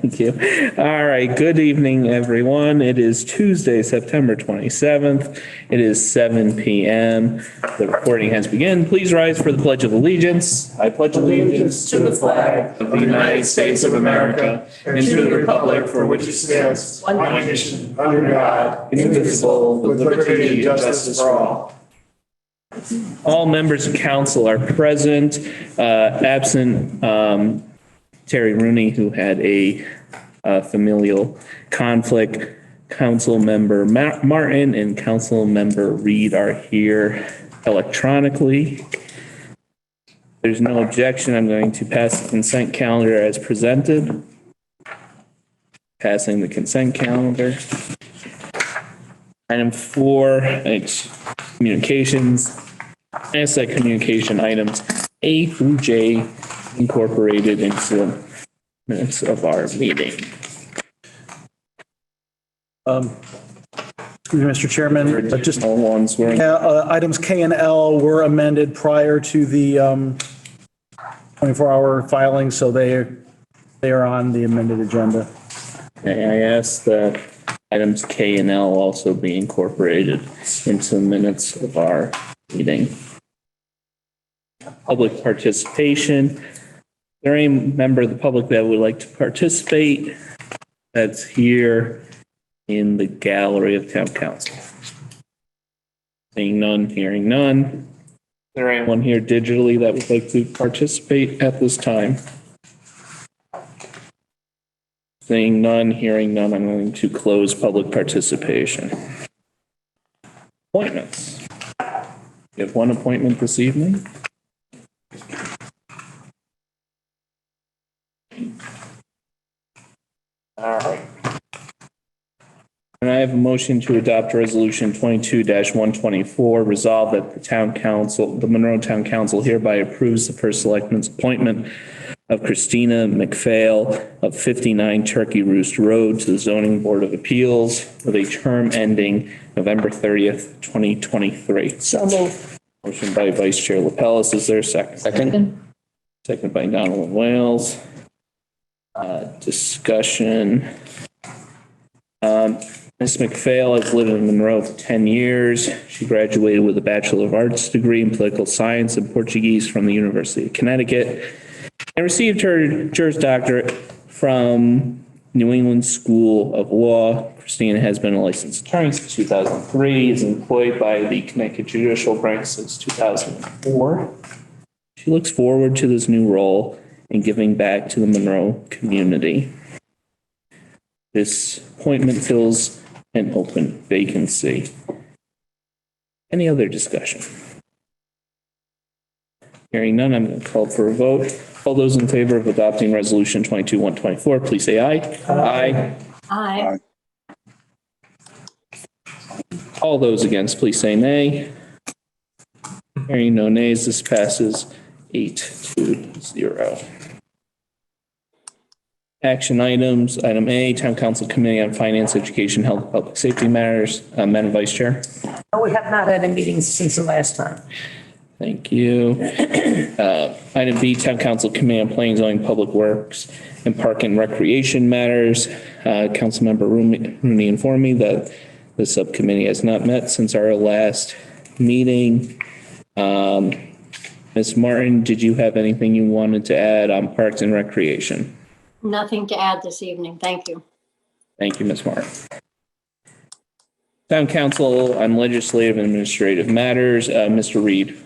Thank you. All right. Good evening, everyone. It is Tuesday, September 27th. It is 7 p.m. The recording has begun. Please rise for the Pledge of Allegiance. I pledge allegiance to the flag of the United States of America and to the republic for which it stands, one nation, under God, indivisible, with liberty and justice for all. All members of council are present, absent Terry Rooney, who had a familial conflict. Council member Martin and council member Reed are here electronically. There's no objection. I'm going to pass the consent calendar as presented. Passing the consent calendar. Item 4, it's communications. I ask that communication items A through J incorporated into minutes of our meeting. Excuse me, Mr. Chairman, but just items K and L were amended prior to the 24-hour filing, so they are on the amended agenda. Okay, I ask that items K and L also be incorporated into the minutes of our meeting. Public participation. Is there any member of the public that would like to participate that's here in the gallery of town council? Seeing none, hearing none. Is there anyone here digitally that would like to participate at this time? Seeing none, hearing none, I'm going to close public participation. Appointments. We have one appointment this evening. All right. And I have a motion to adopt resolution 22-124, resolve that the Monroe Town Council hereby approves the first selectman's appointment of Christina McPhail of 59 Turkey Roost Road to the Zoning Board of Appeals with a term ending November 30th, 2023. So moved. Motion by Vice Chair Lapellis. Is there a second? Second by Donald Wales. Discussion. Ms. McPhail has lived in Monroe for 10 years. She graduated with a Bachelor of Arts degree in Political Science and Portuguese from the University of Connecticut and received her Juris Doctorate from New England School of Law. Christina has been a licensed attorney since 2003, is employed by the Connecticut Judicial Branch since 2004. She looks forward to this new role and giving back to the Monroe community. This appointment fills an open vacancy. Any other discussion? Hearing none, I'm going to call for a vote. All those in favor of adopting resolution 22-124, please say aye. Aye. Aye. All those against, please say nay. Hearing no nays, this passes 8-0. Action items. Item A, Town Council Committee on Finance, Education, Health, and Public Safety Matters. Madam Vice Chair. No, we have not had a meeting since the last time. Thank you. Item B, Town Council Committee on Planning, Zoning, Public Works, and Park and Recreation Matters. Councilmember Rooney informed me that the subcommittee has not met since our last meeting. Ms. Martin, did you have anything you wanted to add on Parks and Recreation? Nothing to add this evening. Thank you. Thank you, Ms. Martin. Town Council on Legislative and Administrative Matters, Mr. Reed.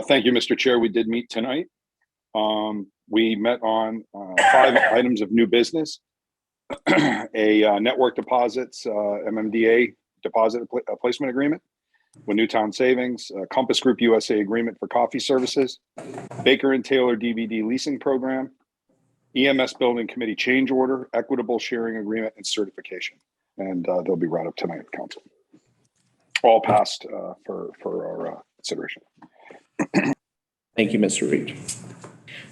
Thank you, Mr. Chair. We did meet tonight. We met on 5 items of new business. A network deposits, MMDA deposit placement agreement with Newtown Savings, Compass Group USA agreement for coffee services, Baker and Taylor DVD leasing program, EMS building committee change order, equitable sharing agreement, and certification. And they'll be brought up tonight at council. All passed for our consideration. Thank you, Mr. Reed.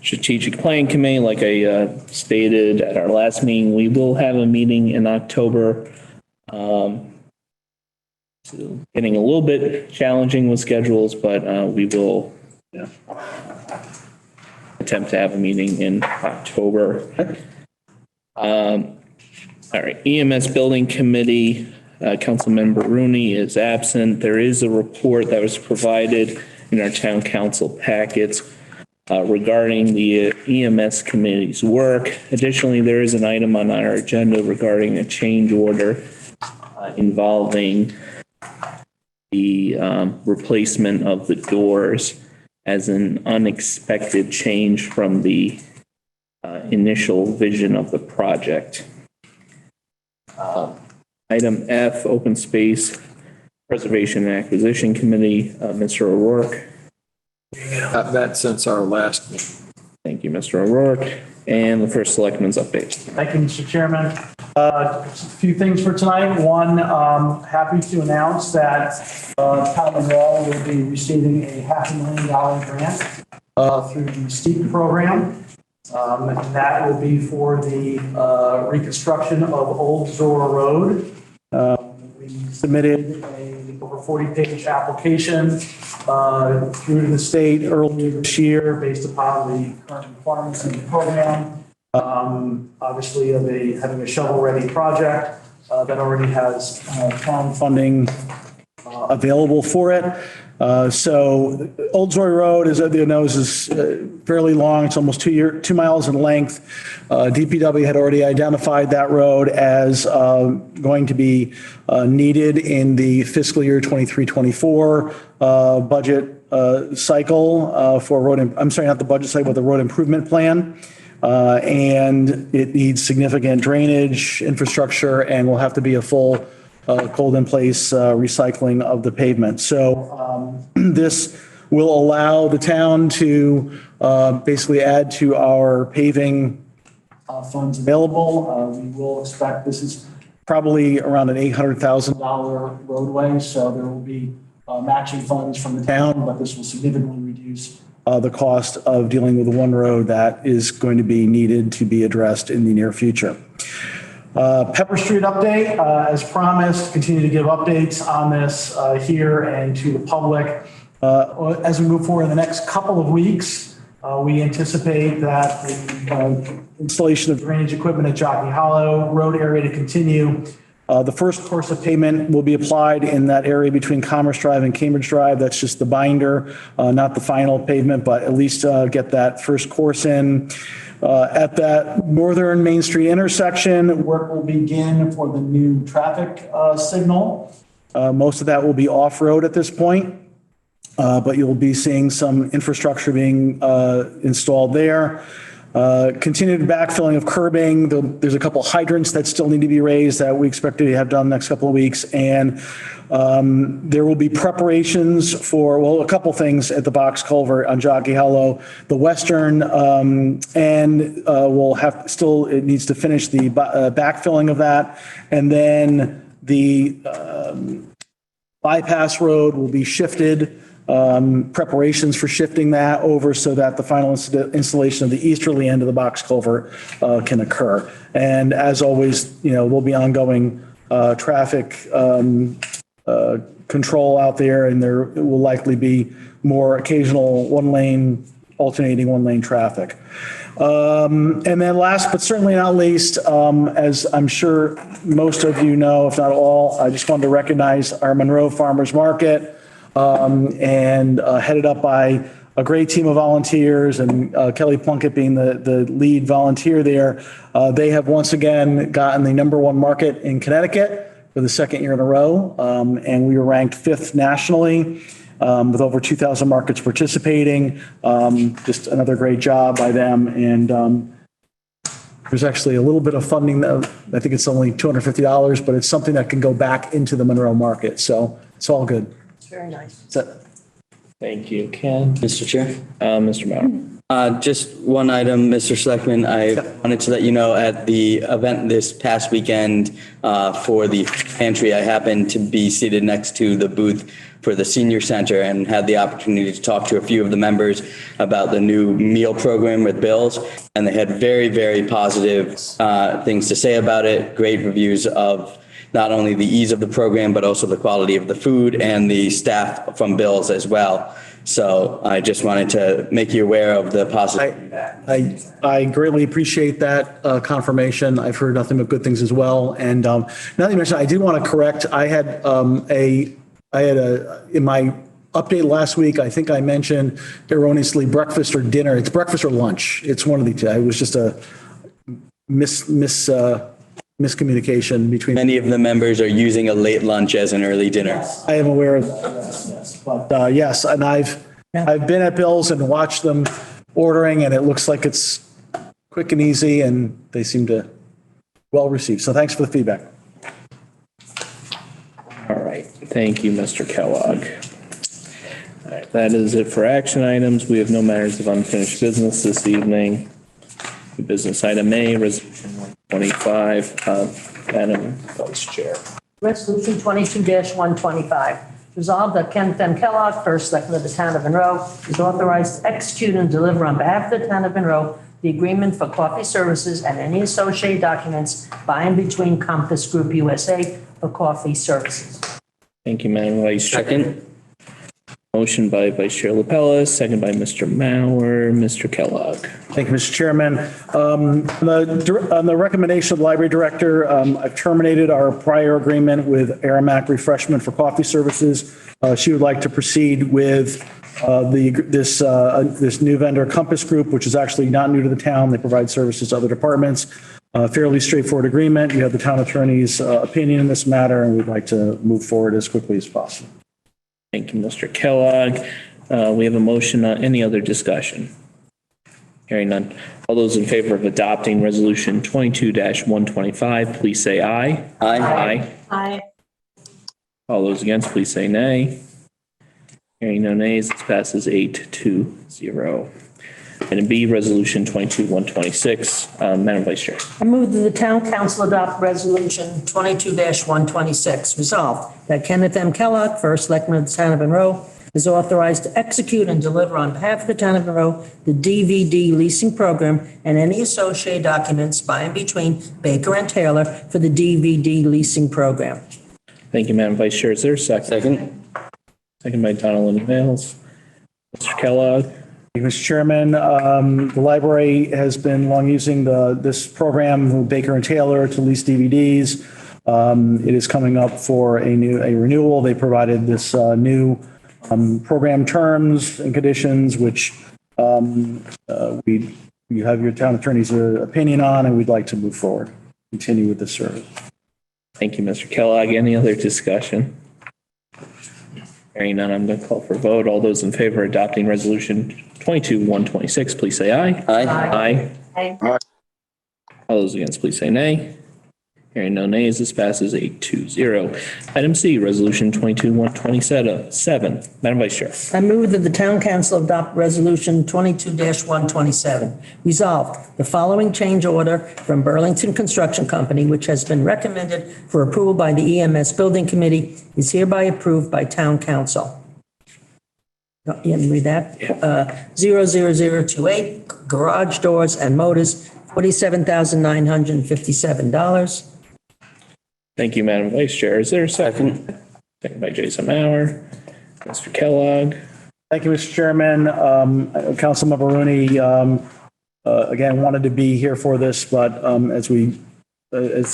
Strategic Planning Committee, like I stated at our last meeting, we will have a meeting in October. So getting a little bit challenging with schedules, but we will attempt to have a meeting in October. All right, EMS Building Committee, Councilmember Rooney is absent. There is a report that was provided in our town council packets regarding the EMS committee's work. Additionally, there is an item on our agenda regarding a change order involving the replacement of the doors as an unexpected change from the initial vision of the project. Item F, Open Space Preservation and Acquisition Committee, Mr. O'Rourke. Got that since our last meeting. Thank you, Mr. O'Rourke. And the first selectman's update. Thank you, Mr. Chairman. Just a few things for tonight. One, happy to announce that Town Monroe will be receiving a $500,000 grant through the STEEP program. And that will be for the reconstruction of Old Zora Road. We submitted a over 40-page application through to the state earlier this year based upon the current requirements of the program. Obviously, having a shovel-ready project that already has town funding available for it. So Old Zora Road, as everyone knows, is fairly long. It's almost 2 miles in length. DPW had already identified that road as going to be needed in the fiscal year 23-24 budget cycle for road. I'm sorry, not the budget cycle, but the road improvement plan. And it needs significant drainage infrastructure and will have to be a full cold in place recycling of the pavement. So this will allow the town to basically add to our paving funds available. We will expect, this is probably around an $800,000 roadway, so there will be matching funds from the town, but this will significantly reduce the cost of dealing with the one road that is going to be needed to be addressed in the near future. Pepper Street update, as promised, continue to give updates on this here and to the public. As we move forward in the next couple of weeks, we anticipate that the installation of drainage equipment at Jockey Hollow Road area to continue. The first course of payment will be applied in that area between Commerce Drive and Cambridge Drive. That's just the binder, not the final pavement, but at least get that first course in. At that northern Main Street intersection, work will begin for the new traffic signal. Most of that will be off-road at this point, but you'll be seeing some infrastructure being installed there. Continued backfilling of curbing. There's a couple hydrants that still need to be raised that we expect to have done next couple of weeks. And there will be preparations for, well, a couple things at the box culvert on Jockey Hollow. The western end will have still, it needs to finish the backfilling of that. And then the bypass road will be shifted. Preparations for shifting that over so that the final installation of the easterly end of the box culvert can occur. And as always, there'll be ongoing traffic control out there, and there will likely be more occasional alternating one lane traffic. And then last but certainly not least, as I'm sure most of you know, if not all, I just wanted to recognize our Monroe Farmers Market. And headed up by a great team of volunteers, and Kelly Plunkett being the lead volunteer there. They have once again gotten the #1 market in Connecticut for the second year in a row, and we were ranked 5th nationally with over 2,000 markets participating. Just another great job by them, and there's actually a little bit of funding. I think it's only $250, but it's something that can go back into the Monroe market, so it's all good. Very nice. Thank you, Ken. Mr. Chair? Mr. Monroe. Just one item, Mr. Selectman. I wanted to let you know at the event this past weekend for the pantry, I happened to be seated next to the booth for the senior center and had the opportunity to talk to a few of the members about the new meal program with Bill's. And they had very, very positive things to say about it. Great reviews of not only the ease of the program, but also the quality of the food and the staff from Bill's as well. So I just wanted to make you aware of the positive. I greatly appreciate that confirmation. I've heard nothing but good things as well. And now that you mentioned, I did want to correct. I had in my update last week, I think I mentioned erroneously breakfast or dinner. It's breakfast or lunch. It's one of the two. It was just a miscommunication between. Many of the members are using a late lunch as an early dinner. I am aware of that. Yes. But yes, and I've been at Bill's and watched them ordering, and it looks like it's quick and easy, and they seem to well received. So thanks for the feedback. All right. Thank you, Mr. Kellogg. All right. That is it for action items. We have no matters of unfinished business this evening. Business item A, resolution 125, Madam Vice Chair. Resolution 22-125. Resolved that Kenneth M. Kellogg, first selectman of the town of Monroe, is authorized to execute and deliver on behalf of the town of Monroe the agreement for coffee services and any associated documents by and between Compass Group USA for coffee services. Thank you, Madam Vice Chair. Second. Motion by Vice Chair LaPella, second by Mr. Mauer. Mr. Kellogg. Thank you, Mr. Chairman. On the recommendation of the library director, I've terminated our prior agreement with Aramac Refreshment for coffee services. She would like to proceed with this new vendor, Compass Group, which is actually not new to the town. They provide services to other departments. Fairly straightforward agreement. You have the town attorney's opinion in this matter, and we'd like to move forward as quickly as possible. Thank you, Mr. Kellogg. We have a motion on any other discussion? Hearing none. All those in favor of adopting resolution 22-125, please say aye. Aye. Aye. Aye. All those against, please say nay. Hearing no nays, this passes 8-0. Item B, resolution 22-126, Madam Vice Chair. I move that the town council adopt resolution 22-126. Resolved that Kenneth M. Kellogg, first selectman of the town of Monroe, is authorized to execute and deliver on behalf of the town of Monroe the DVD leasing program and any associated documents by and between Baker and Taylor for the DVD leasing program. Thank you, Madam Vice Chair. Is there a second? Second. Second by Donald Vales. Mr. Kellogg. Thank you, Mr. Chairman. The library has been long using this program with Baker and Taylor to lease DVDs. It is coming up for a renewal. They provided this new program terms and conditions, which you have your town attorney's opinion on, and we'd like to move forward, continue with this service. Thank you, Mr. Kellogg. Any other discussion? Hearing none, I'm going to call for a vote. All those in favor of adopting resolution 22-126, please say aye. Aye. Aye. Aye. All those against, please say nay. Hearing no nays, this passes 8-0. Item C, resolution 22-127. Madam Vice Chair. I move that the town council adopt resolution 22-127. Resolved, the following change order from Burlington Construction Company, which has been recommended for approval by the EMS Building Committee, is hereby approved by town council. You want me to read that? 00028, garage doors and motors, $47,957. Thank you, Madam Vice Chair. Is there a second? Second by Jason Mauer. Mr. Kellogg. Thank you, Mr. Chairman. Councilmember Rooney, again, wanted to be here for this, but as the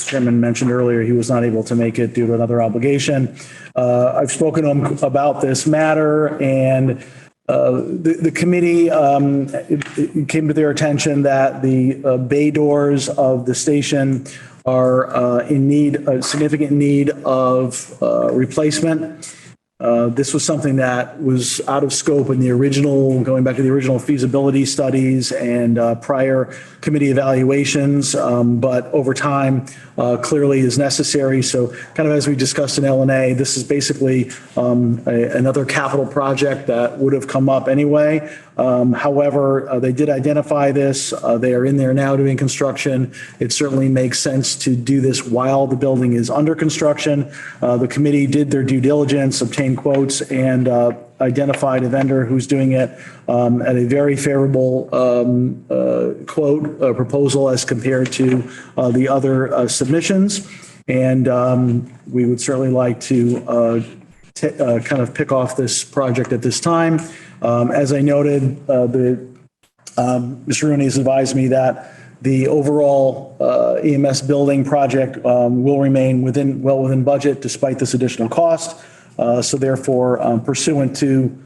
Chairman mentioned earlier, he was not able to make it due to another obligation. I've spoken to him about this matter, and the committee it came to their attention that the bay doors of the station are in significant need of replacement. This was something that was out of scope in the original, going back to the original feasibility studies and prior committee evaluations, but over time clearly is necessary. So kind of as we discussed in L&A, this is basically another capital project that would have come up anyway. However, they did identify this. They are in there now doing construction. It certainly makes sense to do this while the building is under construction. The committee did their due diligence, obtained quotes, and identified a vendor who's doing it at a very favorable proposal as compared to the other submissions. And we would certainly like to kind of pick off this project at this time. As I noted, Mr. Rooney has advised me that the overall EMS building project will remain well within budget despite this additional cost. So therefore, pursuant to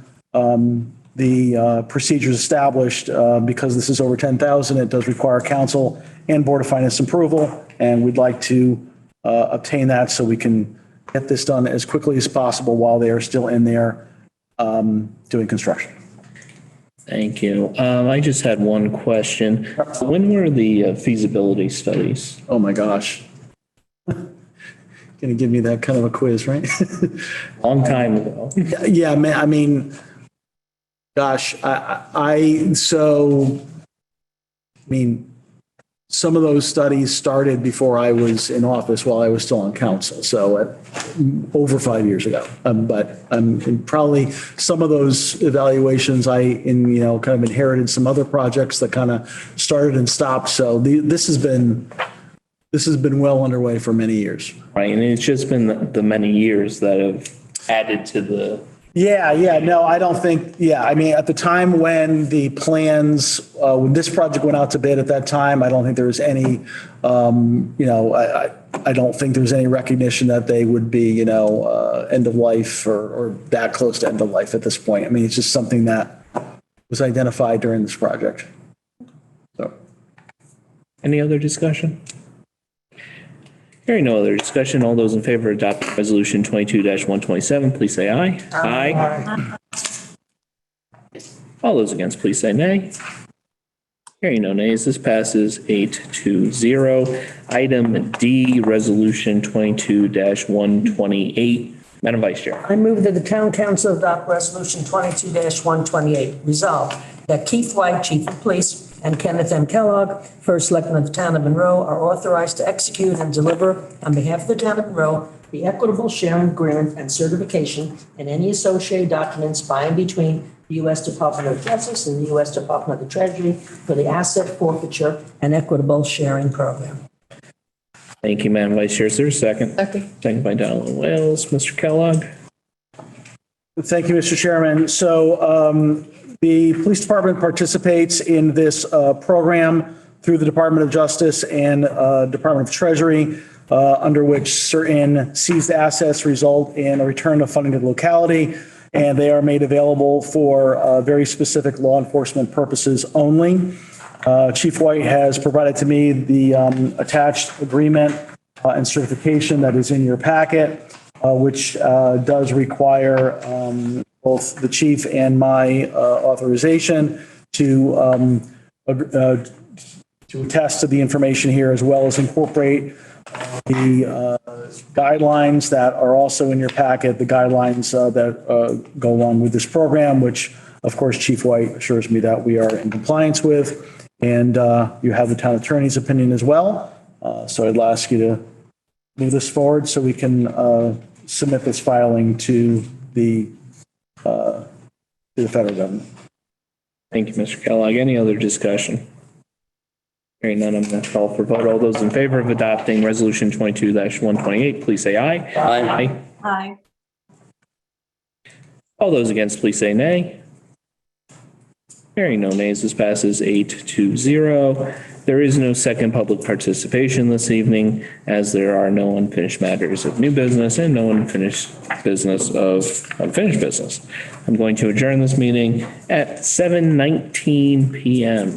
the procedures established, because this is over 10,000, it does require council and Board of Finance approval, and we'd like to obtain that so we can get this done as quickly as possible while they are still in there doing construction. Thank you. I just had one question. When were the feasibility studies? Oh my gosh. Gonna give me that kind of a quiz, right? Long time ago. Yeah, man, I mean, gosh, some of those studies started before I was in office while I was still on council. So over 5 years ago. But probably some of those evaluations kind of inherited some other projects that kind of started and stopped. So this has been well underway for many years. Right, and it's just been the many years that have added to the. Yeah. No, I don't think, I mean, at the time when the plans, when this project went out to bid at that time, I don't think there was any, I don't think there was any recognition that they would be, end of life or that close to end of life at this point. I mean, it's just something that was identified during this project. So. Any other discussion? Hearing no other discussion, all those in favor of adopting resolution 22-127, please say aye. Aye. All those against, please say nay. Hearing no nays, this passes 8-0. Item D, resolution 22-128. Madam Vice Chair. I move that the town council adopt resolution 22-128. Resolved that Keith White, chief of police, and Kenneth M. Kellogg, first selectman of the town of Monroe, are authorized to execute and deliver on behalf of the town of Monroe the equitable sharing agreement and certification and any associated documents by and between the U.S. Department of Justice and the U.S. Department of the Treasury for the asset forfeiture and equitable sharing program. Thank you, Madam Vice Chair. Is there a second? Second by Donald Wales. Mr. Kellogg. Thank you, Mr. Chairman. So the police department participates in this program through the Department of Justice and Department of Treasury, under which certain seized assets result in a return of funding to the locality, and they are made available for very specific law enforcement purposes only. Chief White has provided to me the attached agreement and certification that is in your packet, which does require both the chief and my authorization to attest to the information here, as well as incorporate the guidelines that are also in your packet, the guidelines that go along with this program, which, of course, Chief White assures me that we are in compliance with. And you have the town attorney's opinion as well. So I'd ask you to move this forward so we can submit this filing to the federal government. Thank you, Mr. Kellogg. Any other discussion? Hearing none, I'm going to call for vote. All those in favor of adopting resolution 22-128, please say aye. Aye. Aye. All those against, please say nay. Hearing no nays, this passes 8-0. There is no second public participation this evening, as there are no unfinished matters of new business and no unfinished business of unfinished business. I'm going to adjourn this meeting at 7:19 p.m.